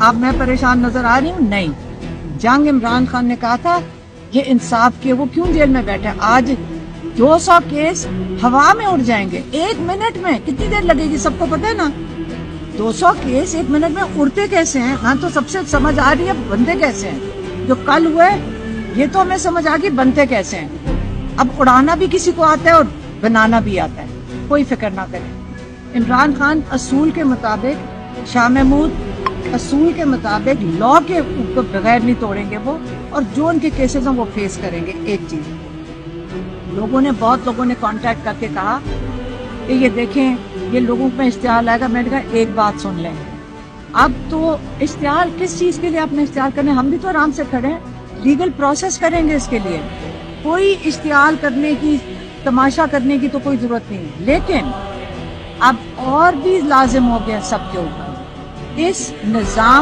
اب میں پریشان نظر آ رہی ہوں؟ نہیں. جنگ عمران خان نے کہا تھا یہ انصاف کے، وہ کیوں جیل میں بیٹھے؟ آج 200 کیس ہوا میں اڑ جائیں گے 1 منٹ میں. کتنی دیر لگے گی؟ سب کو پتہ ہے نا. 200 کیس 1 منٹ میں اڑتے کیسے ہیں؟ ہاں تو سب سے سمجھ آ رہی ہے بنتے کیسے ہیں. جو کل ہوئے یہ تو ہمیں سمجھ آ گئی بنتے کیسے ہیں. اب اڑانا بھی کسی کو آتا ہے اور بنانا بھی آتا ہے. کوئی فکر نہ کرے. عمران خان اصول کے مطابق، شاہ محمود اصول کے مطابق لا کے بغیر نہیں توڑیں گے وہ، اور جو ان کے کیسز ہیں وہ فیس کریں گے. ایک چیز بہت لوگوں نے کانٹیکٹ کر کے کہا کہ یہ دیکھیں یہ لوگوں میں اشتعال آئے گا. میں نے کہا ایک بات سن لیں، اب تو اشتعال کس چیز کے لیے آپ نے اشتعال کرنے؟ ہم بھی تو آرام سے کھڑے ہیں، لیگل پروسیس کریں گے اس کے لیے. کوئی اشتعال کرنے کی، تماشا کرنے کی تو کوئی ضرورت نہیں. لیکن اب اور بھی لازم ہو گیا سب کے اوپر اس نظام